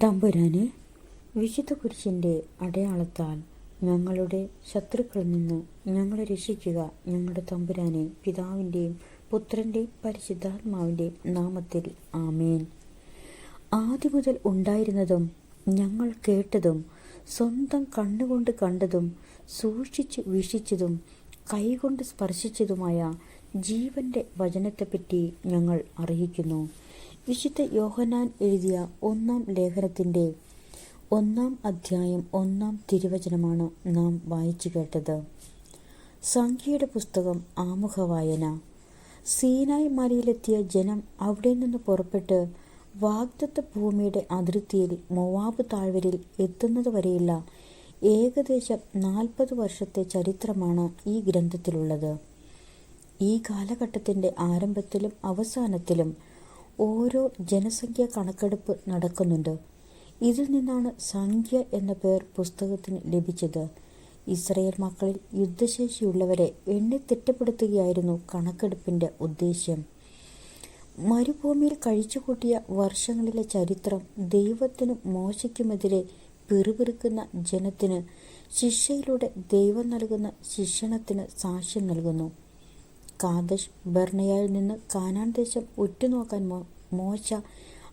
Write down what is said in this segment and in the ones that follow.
തമ്പുരാനെ, വിശുദ്ധ കുരിശിൻ്റെ അടയാളത്താൽ ഞങ്ങളുടെ ശത്രുക്കളിൽ നിന്ന് ഞങ്ങളെ രക്ഷിക്കുക. ഞങ്ങളുടെ തമ്പുരാനെ, പിതാവിൻ്റെയും പുത്രൻ്റെയും പരിശുദ്ധാത്മാവിൻ്റെയും നാമത്തിൽ ആമേൻ. ആദ്യം മുതൽ ഉണ്ടായിരുന്നതും ഞങ്ങൾ കേട്ടതും സ്വന്തം കണ്ണുകൊണ്ട് കണ്ടതും സൂക്ഷിച്ചു വീക്ഷിച്ചതും കൈകൊണ്ട് സ്പർശിച്ചതുമായ ജീവൻ്റെ വചനത്തെപ്പറ്റി ഞങ്ങൾ അറിയിക്കുന്നു. വിശുദ്ധ യോഹന്നാൻ എഴുതിയ 1-ാം ലേഖനത്തിൻ്റെ 1-ാം അധ്യായം 1-ാം തിരുവചനമാണ് നാം വായിച്ചു കേട്ടത്. സംഖ്യയുടെ പുസ്തകം ആമുഖ വായന. സീനായ് മലയിലെത്തിയ ജനം അവിടെ നിന്ന് പുറപ്പെട്ട് വാഗ്ദത്ത ഭൂമിയുടെ അതിർത്തിയിൽ മോവാബ് താഴ്വരയിൽ എത്തുന്നതുവരെയുള്ള ഏകദേശം 40 വർഷത്തെ ചരിത്രമാണ് ഈ ഗ്രന്ഥത്തിലുള്ളത്. ഈ കാലഘട്ടത്തിൻ്റെ ആരംഭത്തിലും അവസാനത്തിലും ഓരോ ജനസംഖ്യാ കണക്കെടുപ്പ് നടക്കുന്നുണ്ട്. ഇതിൽ നിന്നാണ് സംഖ്യ എന്ന പേർ പുസ്തകത്തിന് ലഭിച്ചത്. ഇസ്രായേൽ മക്കളിൽ യുദ്ധശേഷിയുള്ളവരെ എണ്ണി തിട്ടപ്പെടുത്തുകയായിരുന്നു കണക്കെടുപ്പിൻ്റെ ഉദ്ദേശ്യം. മരുഭൂമിയിൽ കഴിച്ചുകൂട്ടിയ വർഷങ്ങളിലെ ചരിത്രം ദൈവത്തിനും മോശയ്ക്കുമെതിരെ പിറുപിറുക്കുന്ന ജനത്തിന് ശിക്ഷയിലൂടെ ദൈവം നൽകുന്ന ശിക്ഷണത്തിന് സാക്ഷ്യം നൽകുന്നു. കാദശ് ബർണയായിൽ നിന്ന് കാനാൻ ദേശം ഉറ്റുനോക്കാൻ മോശ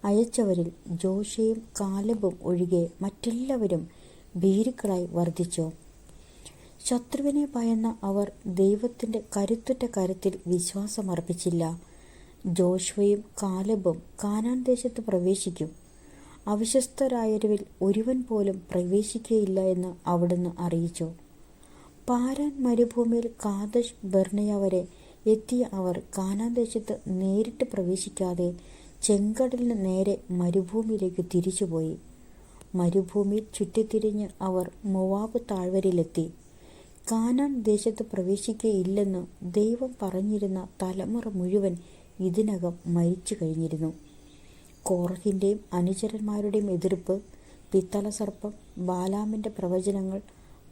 അയച്ചവരിൽ ജോഷയും കാലെബും ഒഴികെ മറ്റെല്ലാവരും ഭീരുക്കളായി വർദ്ധിച്ചു. ശത്രുവിനെ ഭയന്ന അവർ ദൈവത്തിൻ്റെ കരുത്തുറ്റ കരത്തിൽ വിശ്വാസമർപ്പിച്ചില്ല. ജോഷുവയും കാലെബും കാനാൻ ദേശത്ത് പ്രവേശിക്കും, അവിശ്വസ്തരായവരിൽ ഒരുവൻ പോലും പ്രവേശിക്കുകയില്ല എന്ന് അവിടുന്ന് അറിയിച്ചു. പാരാൻ മരുഭൂമിയിൽ കാദശ് ബർണയ വരെ എത്തിയ അവർ കാനാൻ ദേശത്ത് നേരിട്ട് പ്രവേശിക്കാതെ ചെങ്കടലിന് നേരെ മരുഭൂമിയിലേക്ക് തിരിച്ചുപോയി. മരുഭൂമിയിൽ ചുറ്റിത്തിരിഞ്ഞ് അവർ മോവാബ് താഴ്വരയിലെത്തി. കാനാൻ ദേശത്ത് പ്രവേശിക്കുകയില്ലെന്ന് ദൈവം പറഞ്ഞിരുന്ന തലമുറ മുഴുവൻ ഇതിനകം മരിച്ചു കഴിഞ്ഞിരുന്നു. കോറഹിൻ്റെയും അനുചരന്മാരുടെയും എതിർപ്പ്, പിത്തള സർപ്പം, ബാലാമിൻ്റെ പ്രവചനങ്ങൾ,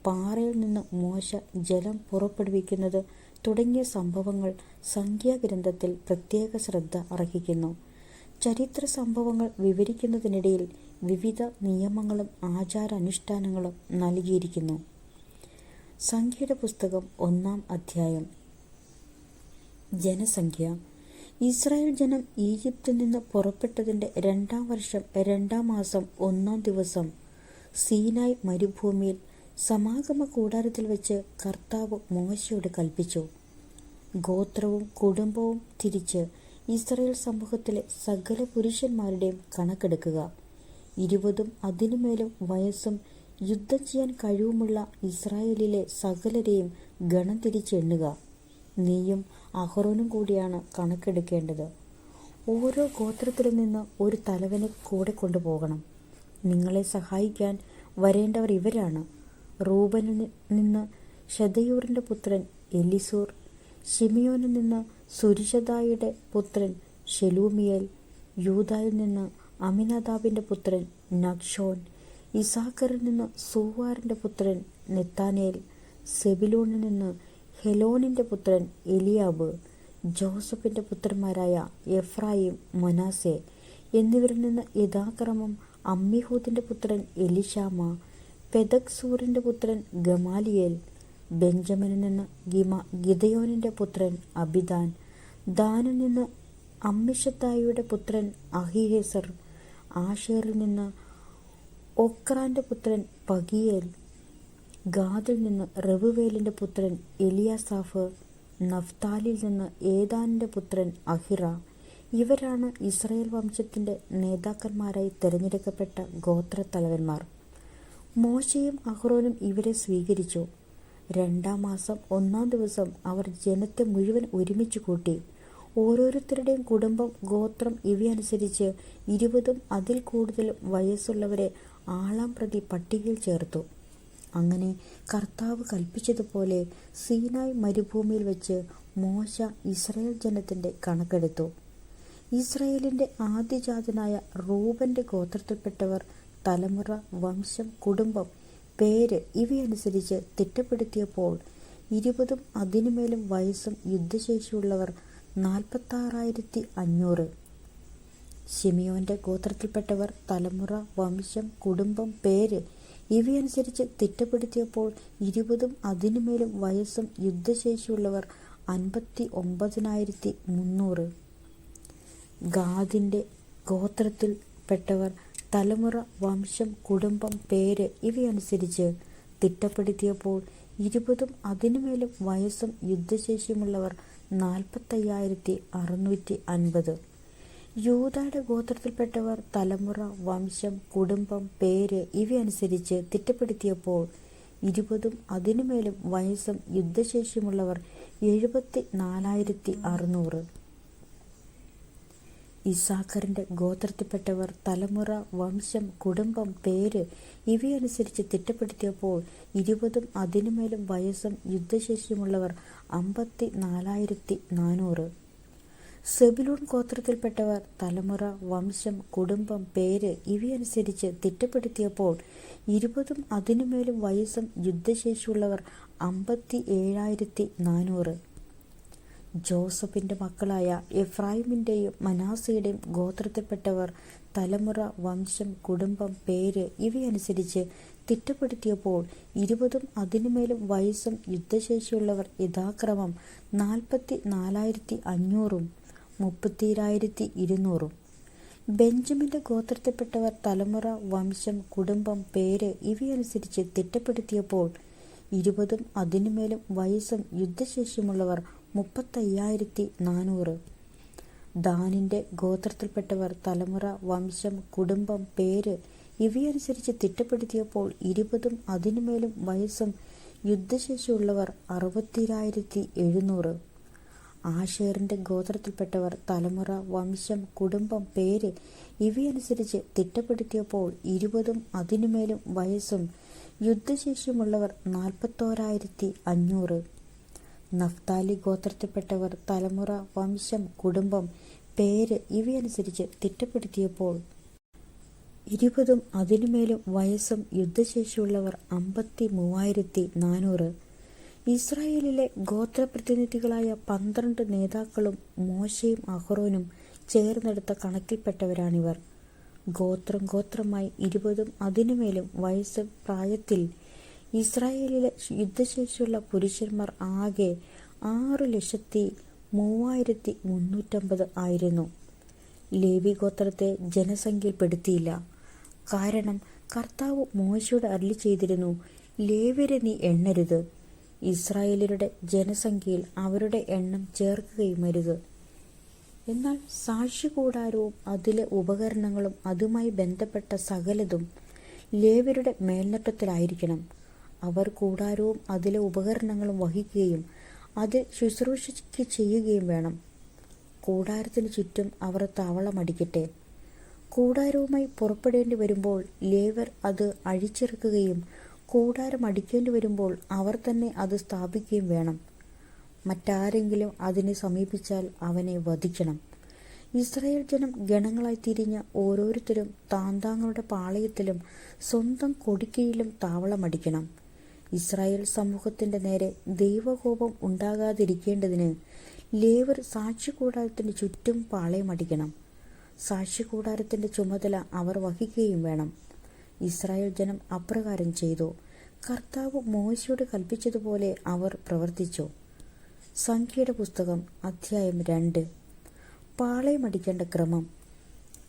പാറയിൽ നിന്ന് മോശ ജലം പുറപ്പെടുവിക്കുന്നത് തുടങ്ങിയ സംഭവങ്ങൾ സംഖ്യാഗ്രന്ഥത്തിൽ പ്രത്യേക ശ്രദ്ധ അർഹിക്കുന്നു. ചരിത്ര സംഭവങ്ങൾ വിവരിക്കുന്നതിനിടയിൽ വിവിധ നിയമങ്ങളും ആചാരാനുഷ്ഠാനങ്ങളും നൽകിയിരിക്കുന്നു. സംഖ്യയുടെ പുസ്തകം 1-ാം അധ്യായം. ജനസംഖ്യ. ഇസ്രായേൽ ജനം ഈജിപ്തിൽ നിന്ന് പുറപ്പെട്ടതിൻ്റെ 2-ാം വർഷം 2-ാം മാസം 1-ാം ദിവസം സീനായ് മരുഭൂമിയിൽ സമാഗമ കൂടാരത്തിൽ വെച്ച് കർത്താവ് മോശയോട് കൽപ്പിച്ചു. ഗോത്രവും കുടുംബവും തിരിച്ച് ഇസ്രായേൽ സമൂഹത്തിലെ സകല പുരുഷന്മാരുടെയും കണക്കെടുക്കുക. 20-ഉം അതിനുമേലും വയസ്സും യുദ്ധം ചെയ്യാൻ കഴിവുമുള്ള ഇസ്രായേലിലെ സകലരെയും ഗണം തിരിച്ചെണ്ണുക. നീയും അഹ്റോനും കൂടിയാണ് കണക്കെടുക്കേണ്ടത്. ഓരോ ഗോത്രത്തിൽ നിന്ന് ഒരു തലവനെ കൂടെ കൊണ്ടുപോകണം. നിങ്ങളെ സഹായിക്കാൻ വരേണ്ടവർ ഇവരാണ്: റൂബനിൽ നിന്ന് ഷെദയൂറിൻ്റെ പുത്രൻ എലിസൂർ, ശിമിയോനിൽ നിന്ന് സുരിഷദായിയുടെ പുത്രൻ ഷെലൂമിയേൽ, യൂദായിൽ നിന്ന് അമിനദാബിൻ്റെ പുത്രൻ നഖ്ഷോൻ, ഇസാഖറിൽ നിന്ന് സൂവാറിൻ്റെ പുത്രൻ നെത്താനേൽ, സെബിലൂണിൽ നിന്ന് ഹെലോനിൻ്റെ പുത്രൻ എലിയാബ്, ജോസഫിൻ്റെ പുത്രന്മാരായ എഫ്രായിം, മനാസെ എന്നിവരിൽ നിന്ന് യഥാക്രമം അമ്മിഹൂദിൻ്റെ പുത്രൻ എലിഷാമ, പെദക്സൂറിൻ്റെ പുത്രൻ ഗമാലിയേൽ, ബെഞ്ചമിനിൽ നിന്ന് ഗിദയോനിൻ്റെ പുത്രൻ അബിദാൻ, ദാനിൽ നിന്ന് അമ്മിഷത്തായിയുടെ പുത്രൻ അഹിയേസർ, ആഷേറിൽ നിന്ന് ഒക്രാൻ്റെ പുത്രൻ പഗിയേൽ, ഗാദിൽ നിന്ന് റെവുവേലിൻ്റെ പുത്രൻ എലിയാസാഫ്, നഫ്താലിൽ നിന്ന് ഏദാനിൻ്റെ പുത്രൻ അഹിറ. ഇവരാണ് ഇസ്രായേൽ വംശത്തിൻ്റെ നേതാക്കന്മാരായി തിരഞ്ഞെടുക്കപ്പെട്ട ഗോത്രത്തലവന്മാർ. മോശയും അഹ്റോനും ഇവരെ സ്വീകരിച്ചു. 2-ാം മാസം 1-ാം ദിവസം അവർ ജനത്തെ മുഴുവൻ ഒരുമിച്ച് കൂട്ടി. ഓരോരുത്തരുടെയും കുടുംബം, ഗോത്രം ഇവയനുസരിച്ച് 20-ഉം അതിൽ കൂടുതലും വയസ്സുള്ളവരെ ആളാം പ്രതി പട്ടികയിൽ ചേർത്തു. അങ്ങനെ കർത്താവ് കൽപ്പിച്ചതുപോലെ സീനായ് മരുഭൂമിയിൽ വെച്ച് മോശ ഇസ്രായേൽ ജനത്തിൻ്റെ കണക്കെടുത്തു. ഇസ്രായേലിൻ്റെ ആദ്യജാതനായ റൂബൻ്റെ ഗോത്രത്തിൽപ്പെട്ടവർ തലമുറ, വംശം, കുടുംബം, പേര് ഇവയനുസരിച്ച് തിട്ടപ്പെടുത്തിയപ്പോൾ 20-ഉം അതിനുമേലും വയസ്സും യുദ്ധശേഷിയുള്ളവർ 46,500. ശിമിയോന്റെ ഗോത്രത്തിൽപ്പെട്ടവർ തലമുറ, വംശം, കുടുംബം, പേര് ഇവയനുസരിച്ച് തിട്ടപ്പെടുത്തിയപ്പോൾ 20 അതിനുമേലും വയസ്സും യുദ്ധശേഷിയുള്ളവർ 59,300. ഗാദിന്റെ ഗോത്രത്തിൽപ്പെട്ടവർ തലമുറ, വംശം, കുടുംബം, പേര് ഇവയനുസരിച്ച് തിട്ടപ്പെടുത്തിയപ്പോൾ 20 അതിനുമേലും വയസ്സും യുദ്ധശേഷിയുമുള്ളവർ 45,650. യൂദായുടെ ഗോത്രത്തിൽപ്പെട്ടവർ തലമുറ, വംശം, കുടുംബം, പേര് ഇവയനുസരിച്ച് തിട്ടപ്പെടുത്തിയപ്പോൾ 20 അതിനുമേലും വയസ്സും യുദ്ധശേഷിയുമുള്ളവർ 74,600. ഇസ്സാഖാരിന്റെ ഗോത്രത്തിൽപ്പെട്ടവർ തലമുറ, വംശം, കുടുംബം, പേര് ഇവയനുസരിച്ച് തിട്ടപ്പെടുത്തിയപ്പോൾ 20 അതിനുമേലും വയസ്സും യുദ്ധശേഷിയുമുള്ളവർ 54,400. സെബുലൂൺ ഗോത്രത്തിൽപ്പെട്ടവർ തലമുറ, വംശം, കുടുംബം, പേര് ഇവയനുസരിച്ച് തിട്ടപ്പെടുത്തിയപ്പോൾ 20 അതിനുമേലും വയസ്സും യുദ്ധശേഷിയുള്ളവർ 57,400. ജോസഫിന്റെ മക്കളായ എഫ്രായിമിന്റെയും മനാസയുടെയും ഗോത്രത്തിൽപ്പെട്ടവർ തലമുറ, വംശം, കുടുംബം, പേര് ഇവയനുസരിച്ച് തിട്ടപ്പെടുത്തിയപ്പോൾ 20 അതിനുമേലും വയസ്സും യുദ്ധശേഷിയുള്ളവർ യഥാക്രമം 44,500 32,200. ബെഞ്ചമിന്റെ ഗോത്രത്തിൽപ്പെട്ടവർ തലമുറ, വംശം, കുടുംബം, പേര് ഇവയനുസരിച്ച് തിട്ടപ്പെടുത്തിയപ്പോൾ 20 അതിനുമേലും വയസ്സും യുദ്ധശേഷിയുമുള്ളവർ 35,400. ദാനിന്റെ ഗോത്രത്തിൽപ്പെട്ടവർ തലമുറ, വംശം, കുടുംബം, പേര് ഇവയനുസരിച്ച് തിട്ടപ്പെടുത്തിയപ്പോൾ 20 അതിനുമേലും വയസ്സും യുദ്ധശേഷിയുള്ളവർ 60,700. ആശേറിന്റെ ഗോത്രത്തിൽപ്പെട്ടവർ തലമുറ, വംശം, കുടുംബം, പേര് ഇവയനുസരിച്ച് തിട്ടപ്പെടുത്തിയപ്പോൾ 20 അതിനുമേലും വയസ്സും യുദ്ധശേഷിയുമുള്ളവർ 41,500. നഫ്താലി ഗോത്രത്തിൽപ്പെട്ടവർ തലമുറ, വംശം, കുടുംബം, പേര് ഇവയനുസരിച്ച് തിട്ടപ്പെടുത്തിയപ്പോൾ 20 അതിനുമേലും വയസ്സും യുദ്ധശേഷിയുള്ളവർ 53,400. ഇസ്രായേലിലെ ഗോത്രപ്രതിനിധികളായ 12 നേതാക്കളും മോശയും അഹ്റോനും ചേർന്നെടുത്ത കണക്കിൽപ്പെട്ടവരാണിവർ. ഗോത്രം ഗോത്രമായി 20 അതിനുമേലും വയസ്സ് പ്രായത്തിൽ ഇസ്രായേലിലെ യുദ്ധശേഷിയുള്ള പുരുഷന്മാർ ആകെ 6,03,350 ആയിരുന്നു. ലേവി ഗോത്രത്തെ ജനസംഖ്യയിൽപ്പെടുത്തിയില്ല. കാരണം കർത്താവ് മോശയോട് അരുളി ചെയ്തിരുന്നു, ലേവ്യരെ നീ എണ്ണരുത്, ഇസ്രായേലരുടെ ജനസംഖ്യയിൽ അവരുടെ എണ്ണം ചേർക്കുകയുമരുത്. എന്നാൽ സാക്ഷ്യകൂടാരവും അതിലെ ഉപകരണങ്ങളും അതുമായി ബന്ധപ്പെട്ട സകലതും ലേവ്യരുടെ മേൽനോട്ടത്തിലായിരിക്കണം. അവർ കൂടാരവും അതിലെ ഉപകരണങ്ങളും വഹിക്കുകയും അതിൽ ശുശ്രൂഷയ്ക്ക് ചെയ്യുകയും വേണം. കൂടാരത്തിന് ചുറ്റും അവർ താവളമടിക്കട്ടെ. കൂടാരവുമായി പുറപ്പെടേണ്ടി വരുമ്പോൾ ലേവ്യർ അത് അഴിച്ചിറക്കുകയും കൂടാരം അടിക്കേണ്ടി വരുമ്പോൾ അവർ തന്നെ അത് സ്ഥാപിക്കുകയും വേണം. മറ്റാരെങ്കിലും അതിനെ സമീപിച്ചാൽ അവനെ വധിക്കണം. ഇസ്രായേൽ ജനം ഗണങ്ങളായി തിരിഞ്ഞ ഓരോരുത്തരും താന്താങ്ങളുടെ പാളയത്തിലും സ്വന്തം കൊടിക്കീഴിലും താവളമടിക്കണം. ഇസ്രായേൽ സമൂഹത്തിന്റെ നേരെ ദൈവകോപം ഉണ്ടാകാതിരിക്കേണ്ടതിന് ലേവ്യർ സാക്ഷ്യകൂടാരത്തിന് ചുറ്റും പാളയമടിക്കണം. സാക്ഷ്യകൂടാരത്തിന്റെ ചുമതല അവർ വഹിക്കുകയും വേണം. ഇസ്രായേൽ ജനം അപ്രകാരം ചെയ്തു. കർത്താവ് മോശയോട് കൽപ്പിച്ചതുപോലെ അവർ പ്രവർത്തിച്ചു. സംഖ്യയുടെ പുസ്തകം അധ്യായം 2. പാളയമടിക്കേണ്ട ക്രമം.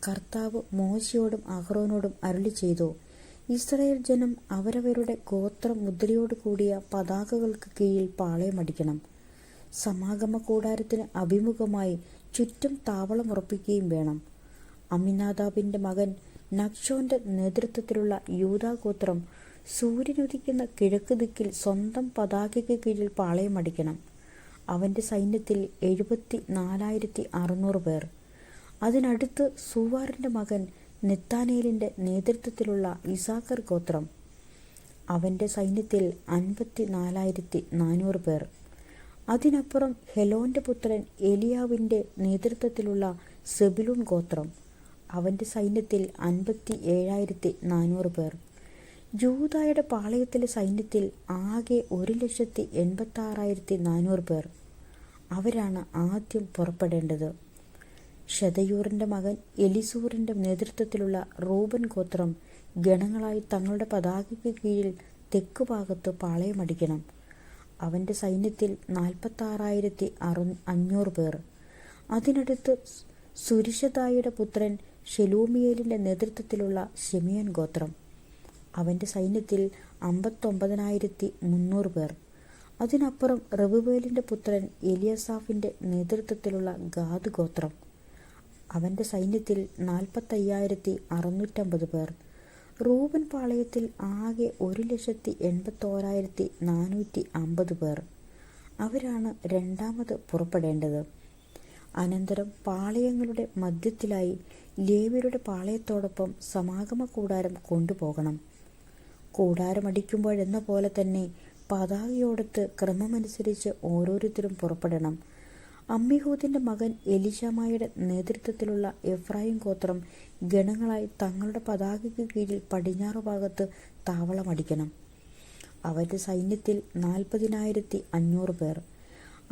കർത്താവ് മോശയോടും അഹ്റോനോടും അരുളി ചെയ്തു, ഇസ്രായേൽ ജനം അവരവരുടെ ഗോത്ര മുദ്രയോട് കൂടിയ പതാകകൾക്ക് കീഴിൽ പാളയമടിക്കണം. സമാഗമ കൂടാരത്തിന് അഭിമുഖമായി ചുറ്റും താവളമുറപ്പിക്കുകയും വേണം. അമ്മിനാദാബിന്റെ മകൻ നഖ്ശോന്റെ നേതൃത്വത്തിലുള്ള യൂദാഗോത്രം സൂര്യനുദിക്കുന്ന കിഴക്ക് ദിക്കിൽ സ്വന്തം പതാകയ്ക്ക് കീഴിൽ പാളയമടിക്കണം. അവന്റെ സൈന്യത്തിൽ 74,600 പേർ. അതിനടുത്ത് സൂവാറിന്റെ മകൻ നെത്താനേലിന്റെ നേതൃത്വത്തിലുള്ള ഇസാഖർ ഗോത്രം. അവന്റെ സൈന്യത്തിൽ 54,400 പേർ. അതിനപ്പുറം ഹെലോന്റെ പുത്രൻ എലിയാവിന്റെ നേതൃത്വത്തിലുള്ള സെബുലൂൺ ഗോത്രം. അവന്റെ സൈന്യത്തിൽ 57,400 പേർ. യൂദായുടെ പാളയത്തിലെ സൈന്യത്തിൽ ആകെ 1,86,400 പേർ. അവരാണ് ആദ്യം പുറപ്പെടേണ്ടത്. ഷെദയൂറിൻ്റെ മകൻ എലിസൂറിൻ്റെ നേതൃത്വത്തിലുള്ള റൂബൻ ഗോത്രം ഗണങ്ങളായി തങ്ങളുടെ പതാകയ്ക്ക് കീഴിൽ തെക്കുഭാഗത്ത് പാളയമടിക്കണം. അവൻ്റെ സൈന്യത്തിൽ 46,500 പേർ. അതിനടുത്ത് സുരിഷദായിയുടെ പുത്രൻ ഷെലൂമിയേലിൻ്റെ നേതൃത്വത്തിലുള്ള ശിമിയോൻ ഗോത്രം. അവൻ്റെ സൈന്യത്തിൽ 59,300 പേർ. അതിനപ്പുറം റെബുവേലിൻ്റെ പുത്രൻ എലിയസാഫിൻ്റെ നേതൃത്വത്തിലുള്ള ഗാദ് ഗോത്രം. അവൻ്റെ സൈന്യത്തിൽ 45,650 പേർ. റൂബൻ പാളയത്തിൽ ആകെ 1,81,450 പേർ. അവരാണ് രണ്ടാമത് പുറപ്പെടേണ്ടത്. അനന്തരം പാളയങ്ങളുടെ മധ്യത്തിലായി ലേവ്യരുടെ പാളയത്തോടൊപ്പം സമാഗമ കൂടാരം കൊണ്ടുപോകണം. കൂടാരമടിക്കുമ്പോഴെന്ന പോലെ തന്നെ പതാകയോടത്ത് ക്രമമനുസരിച്ച് ഓരോരുത്തരും പുറപ്പെടണം. അമ്മിഹൂദിൻ്റെ മകൻ എലിശാമയുടെ നേതൃത്വത്തിലുള്ള എഫ്രായിം ഗോത്രം ഗണങ്ങളായി തങ്ങളുടെ പതാകയ്ക്ക് കീഴിൽ പടിഞ്ഞാറ് ഭാഗത്ത് താവളമടിക്കണം. അവരുടെ സൈന്യത്തിൽ 40,500 പേർ.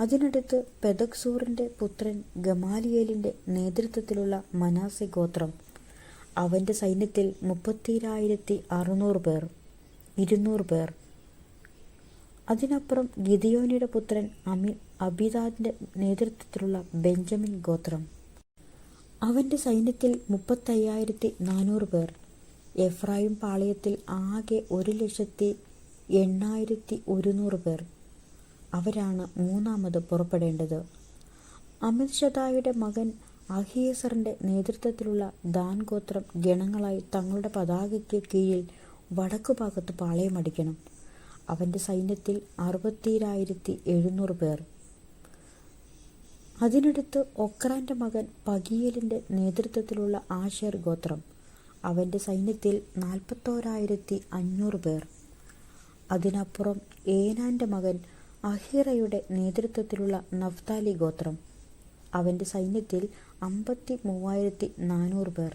അതിനടുത്ത് പെദക്സൂറിൻ്റെ പുത്രൻ ഗമാലിയേലിൻ്റെ നേതൃത്വത്തിലുള്ള മനാസെ ഗോത്രം. അവൻ്റെ സൈന്യത്തിൽ 30,600 പേർ, 200 പേർ. അതിനപ്പുറം ഗിദിയോനിയുടെ പുത്രൻ അബിദാദിൻ്റെ നേതൃത്വത്തിലുള്ള ബെഞ്ചമിൻ ഗോത്രം. അവൻ്റെ സൈന്യത്തിൽ 35,400 പേർ. എഫ്രായിം പാളയത്തിൽ ആകെ 1,08,100 പേർ. അവരാണ് മൂന്നാമത് പുറപ്പെടേണ്ടത്. അമിത്ഷദായുടെ മകൻ അഹിയേസറിൻ്റെ നേതൃത്വത്തിലുള്ള ദാൻ ഗോത്രം ഗണങ്ങളായി തങ്ങളുടെ പതാകയ്ക്ക് കീഴിൽ വടക്കുഭാഗത്ത് പാളയമടിക്കണം. അവൻ്റെ സൈന്യത്തിൽ 60,700 പേർ. അതിനടുത്ത് ഒക്രാൻ്റെ മകൻ പഗിയേലിൻ്റെ നേതൃത്വത്തിലുള്ള ആശേർ ഗോത്രം. അവൻ്റെ സൈന്യത്തിൽ 41,500 പേർ. അതിനപ്പുറം ഏനാൻ്റെ മകൻ അഹീറയുടെ നേതൃത്വത്തിലുള്ള നഫ്താലി ഗോത്രം. അവൻ്റെ സൈന്യത്തിൽ 53,400 പേർ.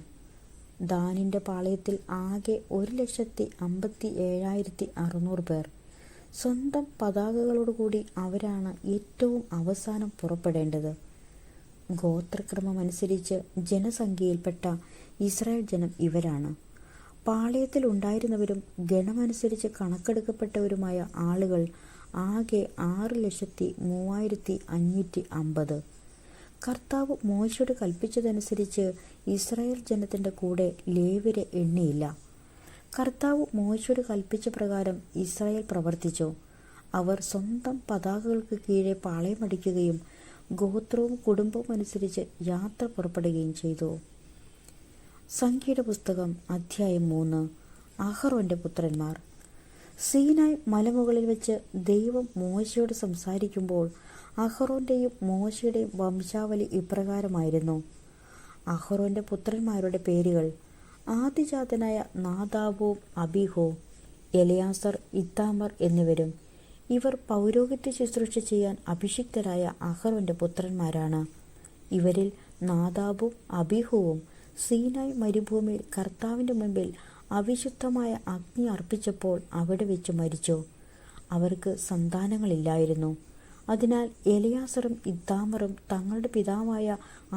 ദാനിൻ്റെ പാളയത്തിൽ ആകെ 1,57,600 പേർ. സ്വന്തം പതാകകളോടുകൂടി അവരാണ് ഏറ്റവും അവസാനം പുറപ്പെടേണ്ടത്. ഗോത്രക്രമമനുസരിച്ച് ജനസംഖ്യയിൽപ്പെട്ട ഇസ്രായേൽ ജനം ഇവരാണ്. പാളയത്തിൽ ഉണ്ടായിരുന്നവരും ഗണമനുസരിച്ച് കണക്കെടുക്കപ്പെട്ടവരുമായ ആളുകൾ ആകെ 6,03,550. കർത്താവ് മോശയോട് കൽപ്പിച്ചതനുസരിച്ച് ഇസ്രായേൽ ജനത്തിൻ്റെ കൂടെ ലേവ്യരെ എണ്ണിയില്ല. കർത്താവ് മോശയോട് കൽപ്പിച്ച പ്രകാരം ഇസ്രായേൽ പ്രവർത്തിച്ചു. അവർ സ്വന്തം പതാകകൾക്ക് കീഴെ പാളയമടിക്കുകയും ഗോത്രവും കുടുംബവും അനുസരിച്ച് യാത്ര പുറപ്പെടുകയും ചെയ്തു. സംഖ്യയുടെ പുസ്തകം അധ്യായം 3. അഹറോന്റെ പുത്രന്മാർ. സീനായ് മലമുകളിൽ വെച്ച് ദൈവം മോശയോട് സംസാരിക്കുമ്പോൾ അഹറോന്റെയും മോശയുടെയും വംശാവലി ഇപ്രകാരമായിരുന്നു. അഹറോന്റെ പുത്രന്മാരുടെ പേരുകൾ: ആദിജാതനായ നാദാബും അബീഹുവും, എലയാസർ, ഇത്താമർ എന്നിവരും. ഇവർ പൗരോഹിത്യ ശുശ്രൂഷ ചെയ്യാൻ അഭിഷിക്തരായ അഹറോന്റെ പുത്രന്മാരാണ്. ഇവരിൽ നാദാബും അബീഹുവും സീനായ് മരുഭൂമിയിൽ കർത്താവിൻ്റെ മുമ്പിൽ അവിശുദ്ധമായ അഗ്നി അർപ്പിച്ചപ്പോൾ അവിടെ വെച്ച് മരിച്ചു. അവർക്ക് സന്താനങ്ങളില്ലായിരുന്നു. അതിനാൽ എലയാസറും ഇത്താമറും തങ്ങളുടെ പിതാവായ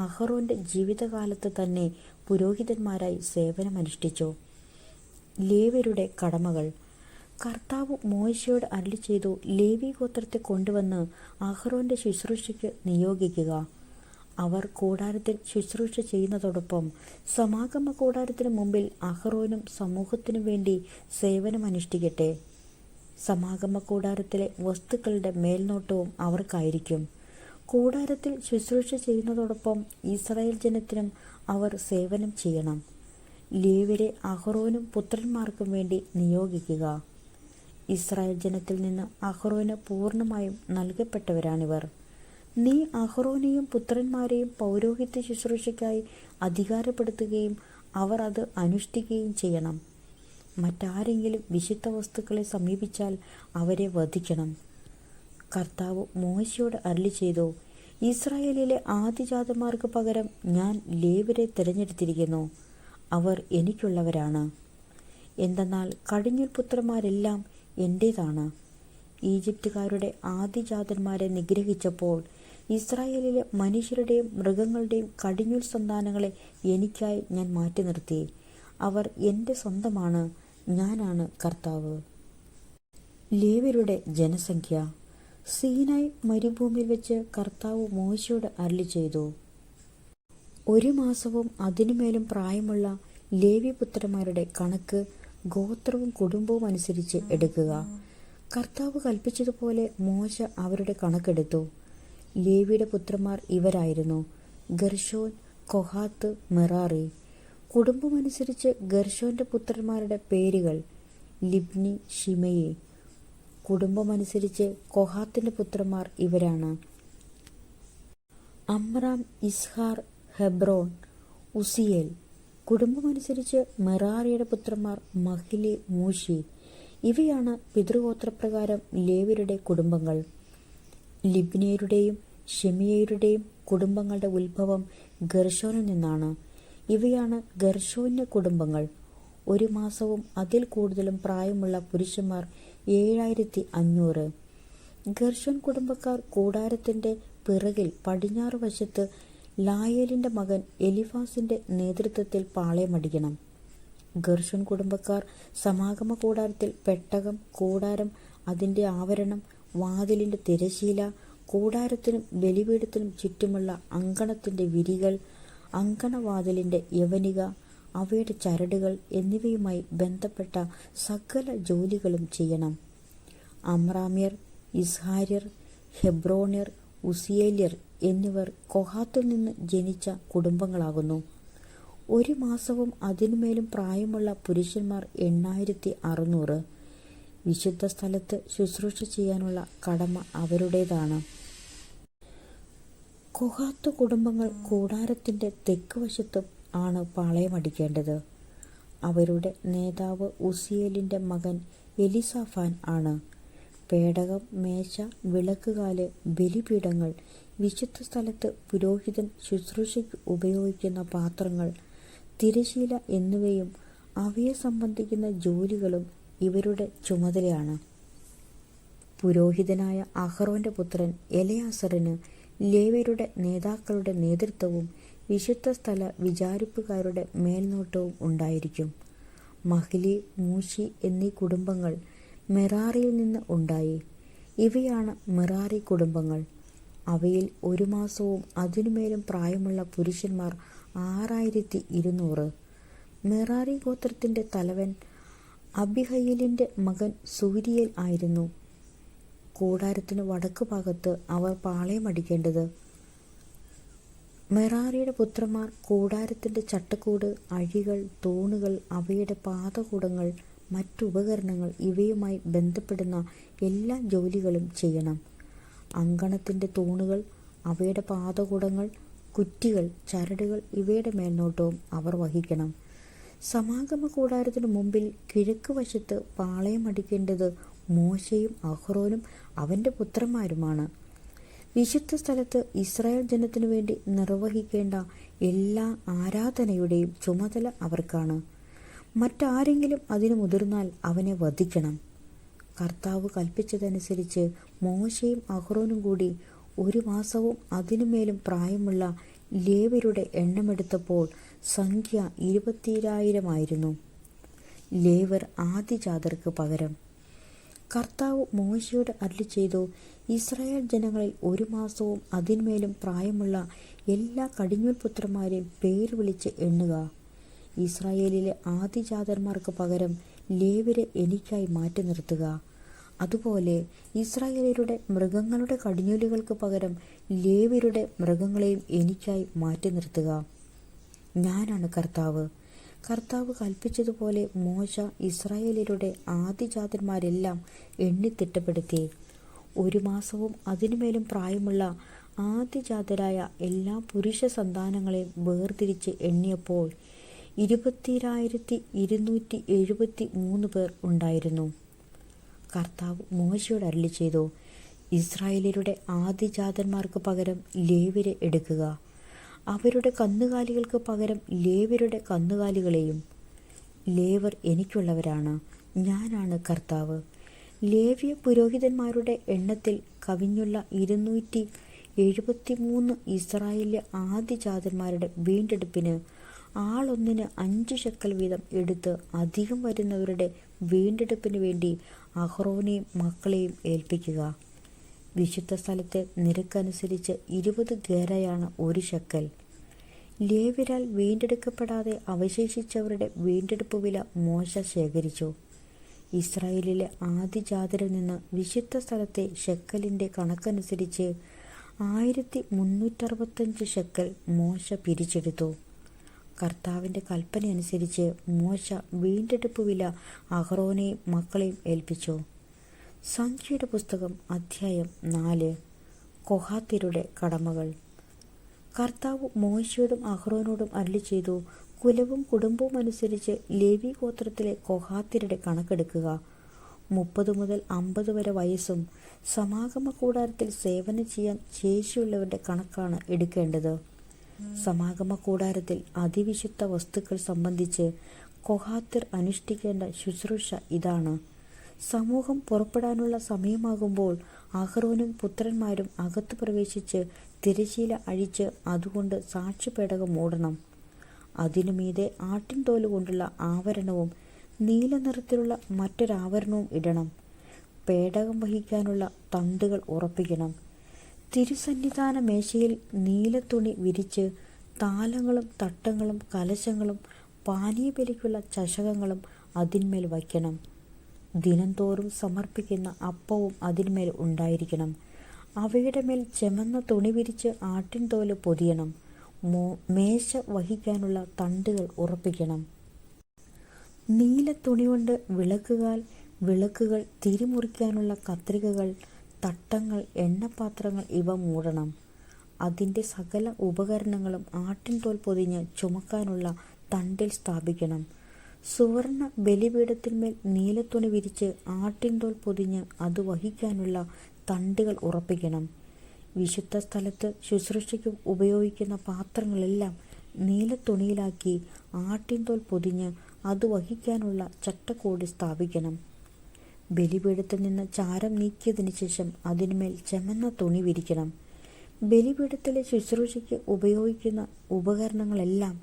അഹറോന്റെ ജീവിതകാലത്ത് തന്നെ പുരോഹിതന്മാരായി സേവനമനുഷ്ഠിച്ചു. ലേവ്യരുടെ കടമകൾ. കർത്താവ് മോശയോട് അരുളിച്ചെയ്തു, ലേവി ഗോത്രത്തെ കൊണ്ടുവന്ന് അഹറോന്റെ ശുശ്രൂഷയ്ക്ക് നിയോഗിക്കുക. അവർ കൂടാരത്തിൽ ശുശ്രൂഷ ചെയ്യുന്നതോടൊപ്പം സമാഗമ കൂടാരത്തിന് മുമ്പിൽ അഹറോനും സമൂഹത്തിനു വേണ്ടി സേവനമനുഷ്ഠിക്കട്ടെ. സമാഗമ കൂടാരത്തിലെ വസ്തുക്കളുടെ മേൽനോട്ടവും അവർക്കായിരിക്കും. കൂടാരത്തിൽ ശുശ്രൂഷ ചെയ്യുന്നതോടൊപ്പം ഇസ്രായേൽ ജനത്തിനും അവർ സേവനം ചെയ്യണം. ലേവ്യരെ അഹറോനും പുത്രന്മാർക്കും വേണ്ടി നിയോഗിക്കുക. ഇസ്രായേൽ ജനത്തിൽ നിന്ന് അഹറോന് പൂർണ്ണമായും നൽകപ്പെട്ടവരാണിവർ. നീ അഹറോനെയും പുത്രന്മാരെയും പൗരോഹിത്യ ശുശ്രൂഷയ്ക്കായി അധികാരപ്പെടുത്തുകയും അവർ അത് അനുഷ്ഠിക്കുകയും ചെയ്യണം. മറ്റാരെങ്കിലും വിശുദ്ധ വസ്തുക്കളെ സമീപിച്ചാൽ അവരെ വധിക്കണം. കർത്താവ് മോശയോട് അരുളിച്ചെയ്തു, ഇസ്രായേലിലെ ആദിജാതന്മാർക്ക് പകരം ഞാൻ ലേവ്യരെ തിരഞ്ഞെടുത്തിരിക്കുന്നു. അവർ എനിക്കുള്ളവരാണ്. എന്തെന്നാൽ കടിഞ്ഞൂൽ പുത്രന്മാരെല്ലാം എൻ്റേതാണ്. ഈജിപ്തുകാരുടെ ആദിജാതന്മാരെ നിഗ്രഹിച്ചപ്പോൾ ഇസ്രായേലിലെ മനുഷ്യരുടെയും മൃഗങ്ങളുടെയും കടിഞ്ഞൂൽ സന്താനങ്ങളെ എനിക്കായി ഞാൻ മാറ്റി നിർത്തി. അവർ എൻ്റെ സ്വന്തമാണ്. ഞാനാണ് കർത്താവ്. ലേവ്യരുടെ ജനസംഖ്യ. സീനായ് മരുഭൂമിയിൽ വെച്ച് കർത്താവ് മോശയോട് അരുളിച്ചെയ്തു, 1 മാസവും അതിനുമേലും പ്രായമുള്ള ലേവ്യപുത്രന്മാരുടെ കണക്ക് ഗോത്രവും കുടുംബവും അനുസരിച്ച് എടുക്കുക. കർത്താവ് കൽപ്പിച്ചതുപോലെ മോശ അവരുടെ കണക്കെടുത്തു. ലേവിയുടെ പുത്രന്മാർ ഇവരായിരുന്നു: ഗർശോൻ, കൊഹാത്ത്, മെറാറി. കുടുംബമനുസരിച്ച് ഗർശോന്റെ പുത്രന്മാരുടെ പേരുകൾ: ലിബ്നി, ഷിമെയി. കുടുംബമനുസരിച്ച് കൊഹാത്തിന്റെ പുത്രന്മാർ ഇവരാണ്: അമ്രാം, ഇസ്ഹാർ, ഹെബ്രോൻ, ഉസിയേൽ. കുടുംബമനുസരിച്ച് മെറാറിയുടെ പുത്രന്മാർ മഹ്ലി, മൂഷി. ഇവയാണ് പിതൃഗോത്രപ്രകാരം ലേവ്യരുടെ കുടുംബങ്ങൾ. ലിബ്നിയരുടെയും ഷിമെയരുടെയും കുടുംബങ്ങളുടെ ഉത്ഭവം ഗർശോനിൽ നിന്നാണ്. ഇവയാണ് ഗർശോന്യ കുടുംബങ്ങൾ. 1 മാസവും അതിൽ കൂടുതലും പ്രായമുള്ള പുരുഷന്മാർ 7500. ഗർശോൻ കുടുംബക്കാർ കൂടാരത്തിന്റെ പിറകിൽ പടിഞ്ഞാറ് വശത്ത് ലായേലിന്റെ മകൻ എലിഫാസിന്റെ നേതൃത്വത്തിൽ പാളയമടിക്കണം. ഗർശോൻ കുടുംബക്കാർ സമാഗമ കൂടാരത്തിൽ പെട്ടകം, കൂടാരം, അതിന്റെ ആവരണം, വാതിലിന്റെ തിരശീല, കൂടാരത്തിനും ബലിപീഠത്തിനും ചുറ്റുമുള്ള അങ്കണത്തിന്റെ വിരികൾ, അങ്കണവാതിലിന്റെ യവനിക, അവയുടെ ചരടുകൾ എന്നിവയുമായി ബന്ധപ്പെട്ട സകല ജോലികളും ചെയ്യണം. അമ്രാമ്യർ, ഇസ്ഹാര്യർ, ഹെബ്രോണ്യർ, ഉസിയേല്യർ എന്നിവർ കൊഹാത്തിൽ നിന്ന് ജനിച്ച കുടുംബങ്ങളാകുന്നു. 1 മാസവും അതിനുമേലും പ്രായമുള്ള പുരുഷന്മാർ 8600. വിശുദ്ധ സ്ഥലത്ത് ശുശ്രൂഷ ചെയ്യാനുള്ള കടമ അവരുടേതാണ്. കൊഹാത്ത് കുടുംബങ്ങൾ കൂടാരത്തിന്റെ തെക്ക് വശത്ത് ആണ് പാളയമടിക്കേണ്ടത്. അവരുടെ നേതാവ് ഉസിയേലിന്റെ മകൻ എലിസാഫാൻ ആണ്. പേടകം, മേശ, വിളക്കുകാല്, ബലിപീഠങ്ങൾ, വിശുദ്ധ സ്ഥലത്ത് പുരോഹിതൻ ശുശ്രൂഷയ്ക്ക് ഉപയോഗിക്കുന്ന പാത്രങ്ങൾ, തിരശീല എന്നിവയും അവയെ സംബന്ധിക്കുന്ന ജോലികളും ഇവരുടെ ചുമതലയാണ്. പുരോഹിതനായ അഹറോന്റെ പുത്രൻ എലയാസറിന് ലേവ്യരുടെ നേതാക്കളുടെ നേതൃത്വവും വിശുദ്ധ സ്ഥല വിചാരിപ്പുകാരുടെ മേൽനോട്ടവും ഉണ്ടായിരിക്കും. മഹ്ലി, മൂഷി എന്നീ കുടുംബങ്ങൾ മെറാറിയിൽ നിന്ന് ഉണ്ടായി. ഇവയാണ് മെറാറി കുടുംബങ്ങൾ. അവയിൽ 1 മാസവും അതിനുമേലും പ്രായമുള്ള പുരുഷന്മാർ 6200. മെറാറി ഗോത്രത്തിന്റെ തലവൻ അബിഹയലിന്റെ മകൻ സൂരിയേൽ ആയിരുന്നു. കൂടാരത്തിന് വടക്ക് ഭാഗത്ത് അവർ പാളയമടിക്കേണ്ടത്. മെറാറിയുടെ പുത്രന്മാർ കൂടാരത്തിന്റെ ചട്ടക്കൂട്, അഴികൾ, തൂണുകൾ, അവയുടെ പാദകൂടങ്ങൾ, മറ്റുപകരണങ്ങൾ ഇവയുമായി ബന്ധപ്പെടുന്ന എല്ലാ ജോലികളും ചെയ്യണം. അങ്കണത്തിന്റെ തൂണുകൾ, അവയുടെ പാദകൂടങ്ങൾ, കുറ്റികൾ, ചരടുകൾ ഇവയുടെ മേൽനോട്ടവും അവർ വഹിക്കണം. സമാഗമ കൂടാരത്തിനു മുമ്പിൽ കിഴക്ക് വശത്ത് പാളയമടിക്കേണ്ടത് മോശയും അഹ്റോനും അവന്റെ പുത്രന്മാരുമാണ്. വിശുദ്ധ സ്ഥലത്ത് ഇസ്രായേൽ ജനത്തിനു വേണ്ടി നിർവഹിക്കേണ്ട എല്ലാ ആരാധനയുടെയും ചുമതല അവർക്കാണ്. മറ്റാരെങ്കിലും അതിന് മുതിർന്നാൽ അവനെ വധിക്കണം. കർത്താവ് കൽപ്പിച്ചതനുസരിച്ച് മോശയും അഹ്റോനും കൂടി 1 മാസവും അതിനുമേലും പ്രായമുള്ള ലേവ്യരുടെ എണ്ണമെടുത്തപ്പോൾ സംഖ്യ 20000 ആയിരുന്നു. ലേവ്യർ ആദ്യജാതർക്ക് പകരം. കർത്താവ് മോശയോട് അരുളിച്ചെയ്തു, ഇസ്രായേൽ ജനങ്ങളിൽ 1 മാസവും അതിന്മേലും പ്രായമുള്ള എല്ലാ കടിഞ്ഞൂൽ പുത്രന്മാരെയും പേര് വിളിച്ച് എണ്ണുക. ഇസ്രായേലിലെ ആദ്യജാതന്മാർക്ക് പകരം ലേവ്യരെ എനിക്കായി മാറ്റി നിർത്തുക. അതുപോലെ ഇസ്രായേലരുടെ മൃഗങ്ങളുടെ കടിഞ്ഞൂലുകൾക്ക് പകരം ലേവ്യരുടെ മൃഗങ്ങളെയും എനിക്കായി മാറ്റി നിർത്തുക. ഞാനാണ് കർത്താവ്. കർത്താവ് കൽപ്പിച്ചതുപോലെ മോശ ഇസ്രായേലരുടെ ആദ്യജാതന്മാരെല്ലാം എണ്ണിത്തിട്ടപ്പെടുത്തി. 1 മാസവും അതിനുമേലും പ്രായമുള്ള ആദ്യജാതരായ എല്ലാ പുരുഷ സന്താനങ്ങളെയും വേർതിരിച്ച് എണ്ണിയപ്പോൾ 20273 പേർ ഉണ്ടായിരുന്നു. കർത്താവ് മോശയോട് അരുളിച്ചെയ്തു, ഇസ്രായേലരുടെ ആദ്യജാതന്മാർക്ക് പകരം ലേവ്യരെ എടുക്കുക. അവരുടെ കന്നുകാലികൾക്ക് പകരം ലേവ്യരുടെ കന്നുകാലികളെയും. ലേവ്യർ എനിക്കുള്ളവരാണ്. ഞാനാണ് കർത്താവ്. ലേവ്യ പുരോഹിതന്മാരുടെ എണ്ണത്തിൽ കവിഞ്ഞുള്ള 73 ഇസ്രായേലിലെ ആദ്യജാതന്മാരുടെ വീണ്ടെടുപ്പിന് ആളൊന്നിന് 5 ശെക്കൽ വീതം എടുത്ത് അധികം വരുന്നവരുടെ വീണ്ടെടുപ്പിന് വേണ്ടി അഹ്റോനെയും മക്കളെയും ഏൽപ്പിക്കുക. വിശുദ്ധ സ്ഥലത്തെ നിരക്കനുസരിച്ച് 20 ഗേരയാണ് 1 ശെക്കൽ. ലേവ്യരാൽ വീണ്ടെടുക്കപ്പെടാതെ അവശേഷിച്ചവരുടെ വീണ്ടെടുപ്പ് വില മോശ ശേഖരിച്ചു. ഇസ്രായേലിലെ ആദ്യജാതരിൽ നിന്ന് വിശുദ്ധ സ്ഥലത്തെ ശെക്കലിൻ്റെ കണക്കനുസരിച്ച് 1365 ശെക്കൽ മോശ പിരിച്ചെടുത്തു. കർത്താവിൻ്റെ കൽപ്പനയനുസരിച്ച് മോശ വീണ്ടെടുപ്പ് വില അഹ്റോനെയും മക്കളെയും ഏൽപ്പിച്ചു. സംഖ്യയുടെ പുസ്തകം അധ്യായം 4. കൊഹാത്യരുടെ കടമകൾ. കർത്താവ് മോശയോടും അഹ്റോനോടും അരുളിച്ചെയ്തു, കുലവും കുടുംബവും അനുസരിച്ച് ലേവി ഗോത്രത്തിലെ കൊഹാത്യരുടെ കണക്കെടുക്കുക. 30 മുതൽ 50 വരെ വയസ്സും സമാഗമ കൂടാരത്തിൽ സേവനം ചെയ്യാൻ ശേഷിയുള്ളവരുടെ കണക്കാണ് എടുക്കേണ്ടത്. സമാഗമ കൂടാരത്തിൽ അതിവിശുദ്ധ വസ്തുക്കൾ സംബന്ധിച്ച് കൊഹാത്യർ അനുഷ്ഠിക്കേണ്ട ശുശ്രൂഷ ഇതാണ്. സമൂഹം പുറപ്പെടാനുള്ള സമയമാകുമ്പോൾ അഹ്റോനും പുത്രന്മാരും അകത്ത് പ്രവേശിച്ച് തിരശ്ശീല അഴിച്ച് അതുകൊണ്ട് സാക്ഷ്യപേടകം മൂടണം. അതിനുമീതെ ആട്ടിൻതോല് കൊണ്ടുള്ള ആവരണവും നീല നിറത്തിലുള്ള മറ്റൊരാവരണവും ഇടണം. പേടകം വഹിക്കാനുള്ള തണ്ടുകൾ ഉറപ്പിക്കണം. തിരുസന്നിധാന മേശയിൽ നീലത്തുണി വിരിച്ച് താലങ്ങളും തട്ടങ്ങളും കലശങ്ങളും പാനീയബലിക്കുള്ള ചഷകങ്ങളും അതിന്മേൽ വയ്ക്കണം. ദിനംതോറും സമർപ്പിക്കുന്ന അപ്പവും അതിന്മേൽ ഉണ്ടായിരിക്കണം. അവയുടെ മേൽ ചെമന്ന തുണി വിരിച്ച് ആട്ടിൻതോല് പൊതിയണം. മേശ വഹിക്കാനുള്ള തണ്ടുകൾ ഉറപ്പിക്കണം. നീല തുണി കൊണ്ട് വിളക്കുകൾ, തിരിമുറിക്കാനുള്ള കത്രികകൾ, തട്ടങ്ങൾ, എണ്ണപാത്രങ്ങൾ ഇവ മൂടണം. അതിൻ്റെ സകല ഉപകരണങ്ങളും ആട്ടിൻതോൽ പൊതിഞ്ഞ് ചുമക്കാനുള്ള തണ്ടിൽ സ്ഥാപിക്കണം. സുവർണ ബലിപീഠത്തിന്മേൽ നീലത്തുണി വിരിച്ച് ആട്ടിൻതോൽ പൊതിഞ്ഞ് അത് വഹിക്കാനുള്ള തണ്ടുകൾ ഉറപ്പിക്കണം. വിശുദ്ധ സ്ഥലത്ത് ശുശ്രൂഷയ്ക്ക് ഉപയോഗിക്കുന്ന പാത്രങ്ങളെല്ലാം നീലത്തുണിയിലാക്കി ആട്ടിൻതോൽ പൊതിഞ്ഞ് അത് വഹിക്കാനുള്ള ചട്ടക്കൂടി സ്ഥാപിക്കണം. ബലിപീഠത്തിൽ നിന്ന് ചാരം നീക്കിയതിനു ശേഷം അതിന്മേൽ ചെമന്ന തുണി വിരിക്കണം. ബലിപീഠത്തിലെ ശുശ്രൂഷയ്ക്ക് ഉപയോഗിക്കുന്ന ഉപകരണങ്ങളെല്ലാം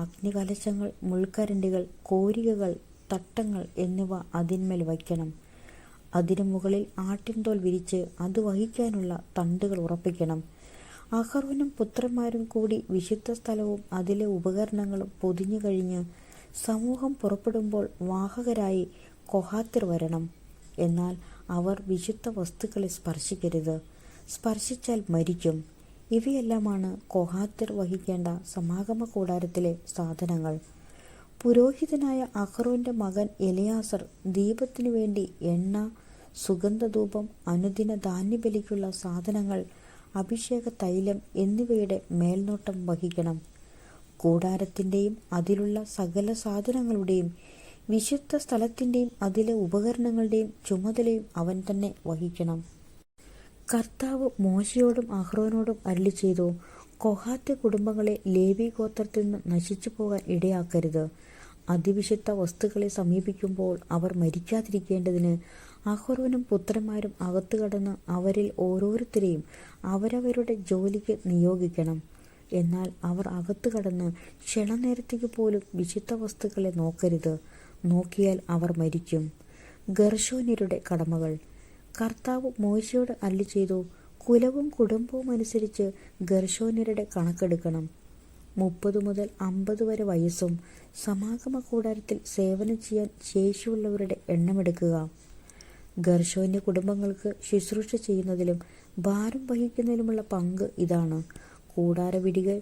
അഗ്നികലശങ്ങൾ, മുൾക്കരണ്ടികൾ, കോരികകൾ, തട്ടങ്ങൾ എന്നിവ അതിന്മേൽ വയ്ക്കണം. അതിനു മുകളിൽ ആട്ടിൻതോൽ വിരിച്ച് അത് വഹിക്കാനുള്ള തണ്ടുകൾ ഉറപ്പിക്കണം. അഹ്റോനും പുത്രന്മാരും കൂടി വിശുദ്ധ സ്ഥലവും അതിലെ ഉപകരണങ്ങളും പൊതിഞ്ഞു കഴിഞ്ഞ് സമൂഹം പുറപ്പെടുമ്പോൾ വാഹകരായി കൊഹാത്യർ വരണം. എന്നാൽ അവർ വിശുദ്ധ വസ്തുക്കളെ സ്പർശിക്കരുത്. സ്പർശിച്ചാൽ മരിക്കും. ഇവയെല്ലാമാണ് കൊഹാത്യർ വഹിക്കേണ്ട സമാഗമ കൂടാരത്തിലെ സാധനങ്ങൾ. പുരോഹിതനായ അഹ്റോന്റെ മകൻ എലിയാസർ ദീപത്തിനു വേണ്ടി എണ്ണ, സുഗന്ധധൂപം, അനുദിന ധാന്യബലിക്കുള്ള സാധനങ്ങൾ, അഭിഷേക തൈലം എന്നിവയുടെ മേൽനോട്ടം വഹിക്കണം. കൂടാരത്തിൻ്റെയും അതിലുള്ള സകല സാധനങ്ങളുടെയും വിശുദ്ധ സ്ഥലത്തിൻ്റെയും അതിലെ ഉപകരണങ്ങളുടെയും ചുമതലയും അവൻ തന്നെ വഹിക്കണം. കർത്താവ് മോശയോടും അഹ്റോനോടും അരുളിച്ചെയ്തു, കൊഹാത്യ കുടുംബങ്ങളെ ലേവി ഗോത്രത്തിൽ നിന്ന് നശിച്ചു പോകാൻ ഇടയാക്കരുത്. അതിവിശുദ്ധ വസ്തുക്കളെ സമീപിക്കുമ്പോൾ അവർ മരിക്കാതിരിക്കേണ്ടതിന് അഹ്റോനും പുത്രന്മാരും അകത്തു കടന്ന് അവരിൽ ഓരോരുത്തരെയും അവരവരുടെ ജോലിക്ക് നിയോഗിക്കണം. എന്നാൽ അവർ അകത്തു കടന്ന് ക്ഷണനേരത്തേക്ക് പോലും വിശുദ്ധ വസ്തുക്കളെ നോക്കരുത്. നോക്കിയാൽ അവർ മരിക്കും. ഗർശോന്യരുടെ കടമകൾ. കർത്താവ് മോശയോട് അരുളിച്ചെയ്തു, കുലവും കുടുംബവും അനുസരിച്ച് ഗർശോന്യരുടെ കണക്കെടുക്കണം. 30 മുതൽ 50 വരെ വയസ്സും സമാഗമ കൂടാരത്തിൽ സേവനം ചെയ്യാൻ ശേഷിയുള്ളവരുടെ എണ്ണമെടുക്കുക. ഗർശോന്യ കുടുംബങ്ങൾക്ക് ശുശ്രൂഷ ചെയ്യുന്നതിലും ഭാരം വഹിക്കുന്നതിലുമുള്ള പങ്ക് ഇതാണ്: കൂടാരവിടികൾ,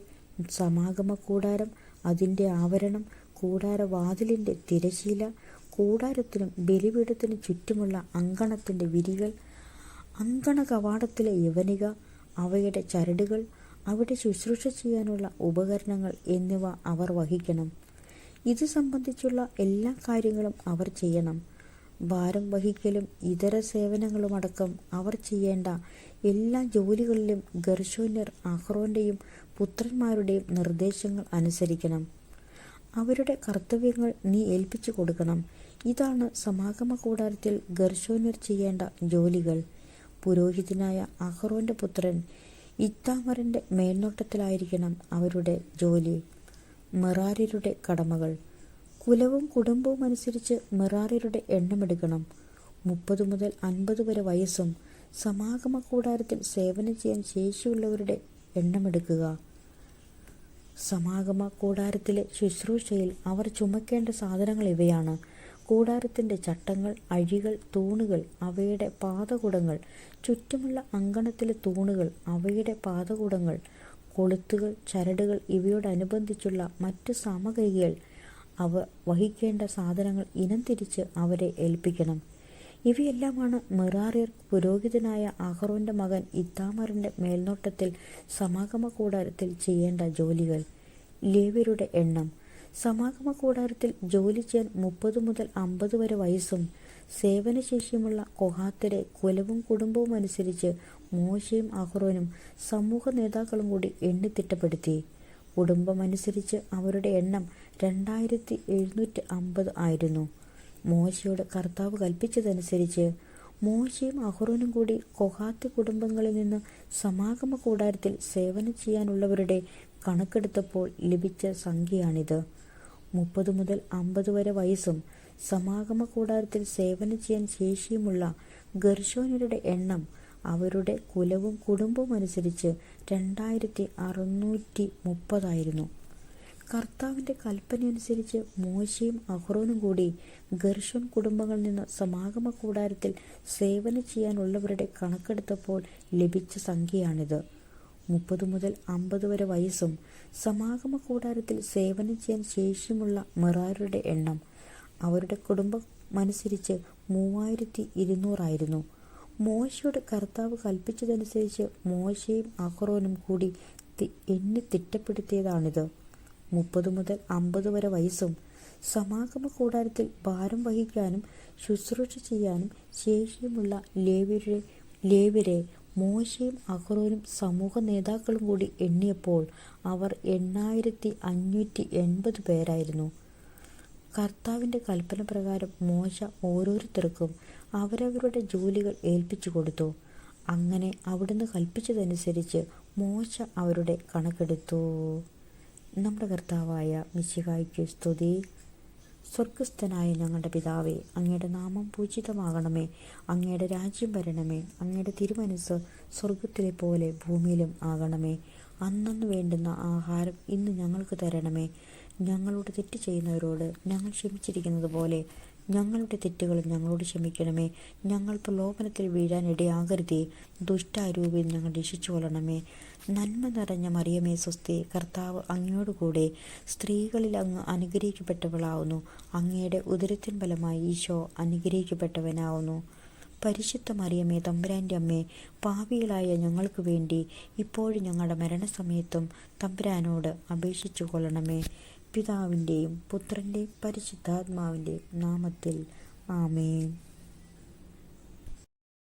സമാഗമ കൂടാരം, അതിൻ്റെ ആവരണം, കൂടാരവാതിലിൻ്റെ തിരശ്ശീല, കൂടാരത്തിനും ബലിപീഠത്തിനും ചുറ്റുമുള്ള അങ്കണത്തിൻ്റെ വിരികൾ, അങ്കണ കവാടത്തിലെ യവനിക, അവയുടെ ചരടുകൾ, അവിടെ ശുശ്രൂഷ ചെയ്യാനുള്ള ഉപകരണങ്ങൾ എന്നിവ അവർ വഹിക്കണം. ഇത് സംബന്ധിച്ചുള്ള എല്ലാ കാര്യങ്ങളും അവർ ചെയ്യണം. ഭാരം വഹിക്കലും ഇതര സേവനങ്ങളുമടക്കം അവർ ചെയ്യേണ്ട എല്ലാ ജോലികളിലും ഗർശോന്യർ അഹ്റോന്റെയും പുത്രന്മാരുടെയും നിർദ്ദേശങ്ങൾ അനുസരിക്കണം. അവരുടെ കർത്തവ്യങ്ങൾ നീ ഏൽപ്പിച്ചു കൊടുക്കണം. ഇതാണ് സമാഗമ കൂടാരത്തിൽ ഗർശോന്യർ ചെയ്യേണ്ട ജോലികൾ. പുരോഹിതനായ അഹ്റോന്റെ പുത്രൻ ഇത്താമറിൻ്റെ മേൽനോട്ടത്തിലായിരിക്കണം അവരുടെ ജോലി. മെറാര്യരുടെ കടമകൾ. കുലവും കുടുംബവും അനുസരിച്ച് മെറാര്യരുടെ എണ്ണമെടുക്കണം. 30 മുതൽ 50 വരെ വയസ്സും സമാഗമ കൂടാരത്തിൽ സേവനം ചെയ്യാൻ ശേഷിയുള്ളവരുടെ എണ്ണമെടുക്കുക. സമാഗമ കൂടാരത്തിലെ ശുശ്രൂഷയിൽ അവർ ചുമക്കേണ്ട സാധനങ്ങൾ ഇവയാണ്: കൂടാരത്തിൻ്റെ ചട്ടങ്ങൾ, അഴികൾ, തൂണുകൾ, അവയുടെ പാദകുടങ്ങൾ, ചുറ്റുമുള്ള അങ്കണത്തിലെ തൂണുകൾ, അവയുടെ പാദകുടങ്ങൾ, കൊളുത്തുകൾ, ചരടുകൾ, ഇവയോടനുബന്ധിച്ചുള്ള മറ്റു സാമഗ്രികൾ, അവ വഹിക്കേണ്ട സാധനങ്ങൾ ഇനം തിരിച്ച് അവരെ ഏൽപ്പിക്കണം. ഇവയെല്ലാമാണ് മെറാര്യർ പുരോഹിതനായ അഹറോന്റെ മകൻ ഇത്താമാറിന്റെ മേൽനോട്ടത്തിൽ സമാഗമ കൂടാരത്തിൽ ചെയ്യേണ്ട ജോലികൾ. ലേവ്യരുടെ എണ്ണം. സമാഗമ കൂടാരത്തിൽ ജോലി ചെയ്യാൻ 30 മുതൽ 50 വരെ വയസ്സും സേവനശേഷിയുമുള്ള കൊഹാത്യരെ കുലവും കുടുംബവും അനുസരിച്ച് മോശയും അഹറോനും സമൂഹ നേതാക്കളും കൂടി എണ്ണിത്തിട്ടപ്പെടുത്തി. കുടുംബമനുസരിച്ച് അവരുടെ എണ്ണം 2750 ആയിരുന്നു. മോശയോട് കർത്താവ് കൽപ്പിച്ചതനുസരിച്ച് മോശയും അഹറോനും കൂടി കൊഹാത്ത് കുടുംബങ്ങളിൽ നിന്ന് സമാഗമ കൂടാരത്തിൽ സേവനം ചെയ്യാനുള്ളവരുടെ കണക്കെടുത്തപ്പോൾ ലഭിച്ച സംഖ്യയാണിത്. 30 മുതൽ 50 വരെ വയസ്സും സമാഗമ കൂടാരത്തിൽ സേവനം ചെയ്യാൻ ശേഷിയുമുള്ള ഗർശോന്യരുടെ എണ്ണം അവരുടെ കുലവും കുടുംബവും അനുസരിച്ച് 2630 ആയിരുന്നു. കർത്താവിൻ്റെ കൽപ്പനയനുസരിച്ച് മോശയും അഹ്റോനും കൂടി ഗർശോൻ കുടുംബങ്ങളിൽ നിന്ന് സമാഗമ കൂടാരത്തിൽ സേവനം ചെയ്യാനുള്ളവരുടെ കണക്കെടുത്തപ്പോൾ ലഭിച്ച സംഖ്യയാണിത്. 30 മുതൽ 50 വരെ വയസ്സും സമാഗമ കൂടാരത്തിൽ സേവനം ചെയ്യാൻ ശേഷിയുമുള്ള മെറാര്യരുടെ എണ്ണം അവരുടെ കുടുംബമനുസരിച്ച് 3200 ആയിരുന്നു. മോശയോട് കർത്താവ് കൽപ്പിച്ചതനുസരിച്ച് മോശയും അഹ്റോനും കൂടി എണ്ണി തിട്ടപ്പെടുത്തിയതാണിത്. 30 മുതൽ 50 വരെ വയസ്സും സമാഗമ കൂടാരത്തിൽ ഭാരം വഹിക്കാനും ശുശ്രൂഷ ചെയ്യാനും ശേഷിയുമുള്ള ലേവ്യരെ മോശയും അഹ്റോനും സമൂഹ നേതാക്കളും കൂടി എണ്ണിയപ്പോൾ അവർ 8580 പേരായിരുന്നു. കർത്താവിൻ്റെ കൽപ്പന പ്രകാരം മോശ ഓരോരുത്തർക്കും അവരവരുടെ ജോലികൾ ഏൽപ്പിച്ചു കൊടുത്തു. അങ്ങനെ അവിടുന്ന് കൽപ്പിച്ചതനുസരിച്ച് മോശ അവരുടെ കണക്കെടുത്തു. നമ്മുടെ കർത്താവായ മിശിഹായ്ക്ക് സ്തുതി. സ്വർഗസ്ഥനായ ഞങ്ങളുടെ പിതാവേ, അങ്ങയുടെ നാമം പൂജിതമാകണമേ. അങ്ങയുടെ രാജ്യം വരണമേ. അങ്ങയുടെ തിരുമനസ്സ് സ്വർഗത്തിലെ പോലെ ഭൂമിയിലും ആകണമേ. അന്നന്ന് വേണ്ടുന്ന ആഹാരം ഇന്ന് ഞങ്ങൾക്ക് തരണമേ. ഞങ്ങളോട് തെറ്റ് ചെയ്യുന്നവരോട് ഞങ്ങൾ ക്ഷമിച്ചിരിക്കുന്നത് പോലെ ഞങ്ങളുടെ തെറ്റുകളും ഞങ്ങളോട് ക്ഷമിക്കണമേ. ഞങ്ങൾ പ്രലോഭനത്തിൽ വീഴാൻ ഇടയാകരുതേ. ദുഷ്ടാരൂപിയിൽ ഞങ്ങൾ രക്ഷിച്ചു കൊള്ളണമേ. നന്മ നിറഞ്ഞ മറിയമേ സ്വസ്തി, കർത്താവ് അങ്ങയോടുകൂടെ സ്ത്രീകളിൽ അങ്ങ് അനുഗ്രഹിക്കപ്പെട്ടവളാവുന്നു. അങ്ങയുടെ ഉദരത്തിൻ ഫലമായി ഈശോ അനുഗ്രഹിക്കപ്പെട്ടവനാവുന്നു. പരിശുദ്ധ മറിയമേ തമ്പുരാൻ്റെ അമ്മേ, പാപികളായ ഞങ്ങൾക്ക് വേണ്ടി ഇപ്പോഴും ഞങ്ങളുടെ മരണസമയത്തും തമ്പുരാനോട് അപേക്ഷിച്ചു കൊള്ളണമേ. പിതാവിൻ്റെയും പുത്രൻ്റെയും പരിശുദ്ധാത്മാവിൻ്റെയും നാമത്തിൽ ആമേൻ.